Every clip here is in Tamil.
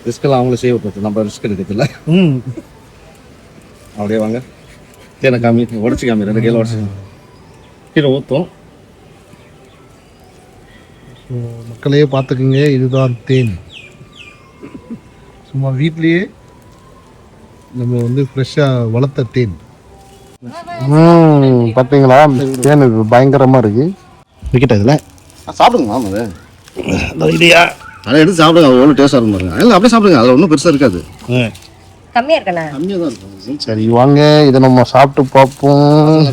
ரிஸ்க்கெல்லாம் அவங்களே செய்ய விட்டுறது, நம்ம ரிஸ்க் எடுக்கிறதில்ல. அப்படியே வாங்க, தேனை காமி, உடச்சி காமி, 2 கையில் உடச்சி கீழே ஊற்றும். மக்களையே பார்த்துக்குங்க, இதுதான் தேன். சும்மா வீட்லேயே நம்ம வந்து ஃப்ரெஷ்ஷாக வளர்த்த தேன். பார்த்தீங்களா, தேன் பயங்கரமாக இருக்கு. விக்கெட் இதில் சாப்பிடுங்க மாமா, அது ஐடியா அதை எடுத்து சாப்பிடுங்க, அது ஒன்றும் டேஸ்ட்டாக இருக்கும் பாருங்க. இல்லை அப்படியே சாப்பிடுங்க, அதில் ஒன்றும் பெருசாக இருக்காது, கம்மியாக இருக்கண்ணா. கம்மியாக தான் இருக்கும். சரி வாங்க, இதை நம்ம சாப்பிட்டு பார்ப்போம்.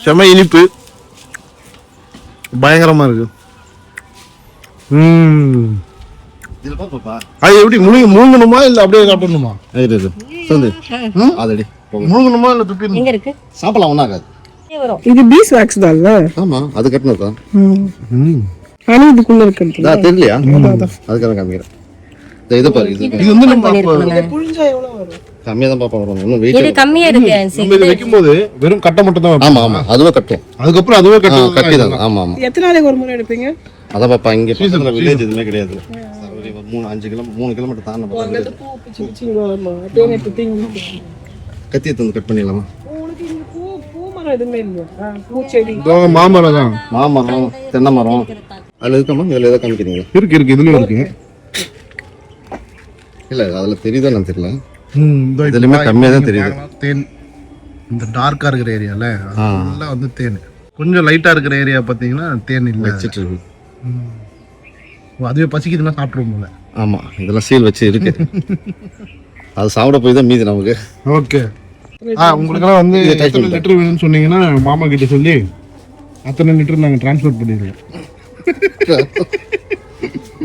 செம இனிப்பு, பயங்கரமா இருக்கு. இதில் பாப்பா, அது எப்படி முழுங்கணுமா இல்ல அப்படியே சாப்பிடணுமா? இது சொல்லு அதடி முழுங்கணுமா இல்ல துப்பி எங்க இருக்கு? சாப்பிடலாம், ஒன்றும் ஆகாது. இது பீஸ் வேக்ஸ் தான்ல? ஆமா, அது கட்டணுக்கா. ஆனா இதுக்குள்ள இருக்கிறது தெரியலையா? அதுக்காக காமிக்கிறேன். இது பாரு, இது வந்து நம்ம புழிஞ்சா எவ்வளவு வரும்? கம்மியாக தான் பாப்பா வரும், ஒன்றும் வெயிட் இது கம்மியா இருக்கு. இதை வைக்கும்போது வெறும் கட்டை மட்டும் தான். ஆமா ஆமா, அதுவே கட்டும், அதுக்கப்புறம் அதுவே கட்டி தான். ஆமா ஆமா, எத்தனை நாளைக்கு ஒரு முறை எடுப்பீங்க? அதான் பாப்பா, இங்கே பக்கத்தில் வில்லேஜ் எதுவுமே கிடையாது. 3 கிலோமீட்டர் தாண்ட பூ பிச்சு பிச்சு வரமா தேனை எடுத்து கத்தியை தந்து கட் பண்ணிடலாமா? உங்களுக்கு இந்த பூ மரம் எதுவுமே இல்லையா? பூச்செடி மாமரம் தான். மாமரம், தென்னை மரம் அதில் இருக்காமா? இதில் எதாவது காமிக்கிறீங்களா? இருக்கு இதுலயும் இருக்கு. இல்லை அதில் தெரியுதா நான் தெரியல. இதோ இதுலயுமே கம்மியாக தான் தெரியுது. தேன் இந்த டார்க்கா இருக்கிற ஏரியால அதெல்லாம் வந்து தேன். கொஞ்சம் லைட்டா இருக்கிற ஏரியா பார்த்தீங்கன்னா தேன் இல்லை. வச்சுட்டு இருக்கு. அதுவே பசிக்குதுன்னா சாப்பிடுவோம் போல. ஆமாம், இதெல்லாம் சீல் வச்சு இருக்கு. அது சாப்பிட போய் தான் மீது நமக்கு. ஓகே, உங்களுக்கெல்லாம் வந்து எத்தனை லிட்டர் வேணும்னு சொன்னீங்கன்னா மாமா கிட்ட சொல்லி அத்தனை லிட்டர் நாங்கள் டிரான்ஸ்போர்ட் பண்ணிடுவோம்.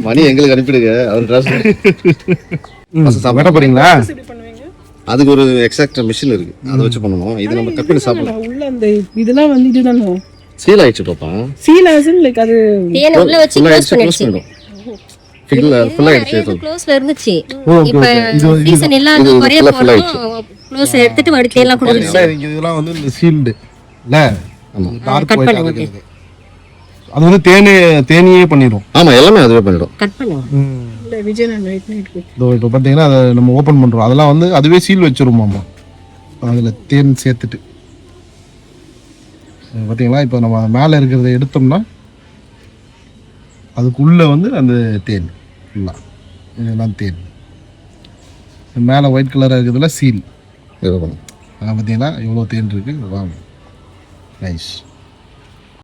மணி எங்களுக்கு அனுப்பிடுங்க, அவர் டிரான்ஸ்போர்ட். சாப்பிட போறீங்களா? எப்படி பண்ணுவீங்க? அதுக்கு ஒரு எக்ஸாக்ட் மிஷின் இருக்கு, அதை வச்சு பண்ணணும். இது நம்ம கட் பண்ணி சாப்பிடலாம். உள்ள அந்த இதெல்லாம் வந்து இதுதானே சீல் ஆயிடுச்சு பாப்பா. சீலாசன் லைக் அது தேனை உள்ள வச்சு க்ளோஸ் க்ளோஸ் பண்ணிடுச்சு. பண்ணிடும். ஃபுல் ஆயிடுச்சு. க்ளோஸ்ல இருந்துச்சு. இப்ப சீசன் இல்லாத குறைய போறோம். க்ளோஸ் எடுத்துட்டு மறுபடியும் தேன்லாம் கொடுத்துச்சு. இதெல்லாம் வந்து இந்த சீல்டு இல்ல, ஆமா, டார்க் கட் ஒயிட் பண்ணுங்க. அது வந்து தேனியே பண்ணிடும். ஆமா, எல்லாமே அதுவே பண்ணிடும். கட் பண்ணுங்க. இல்ல விஜயன் நைட் இதோ இப்போ பார்த்தீங்கன்னா அதை நம்ம ஓப்பன் பண்ணுறோம். அதெல்லாம் வந்து அதுவே சீல் வச்சிருமாமா, அதில் தேன் சேர்த்துட்டு. பார்த்தீங்களா, இப்போ நம்ம மேலே இருக்கிறத எடுத்தோம்னா அதுக்குள்ளே வந்து அந்த தேன் ஃபுல்லாக, இதெல்லாம் தேன். மேலே ஒயிட் கலராக இருக்கிறதுல சீல். பார்த்தீங்கன்னா எவ்வளோ தேன் இருக்குது. வாங்க, நைஸ்.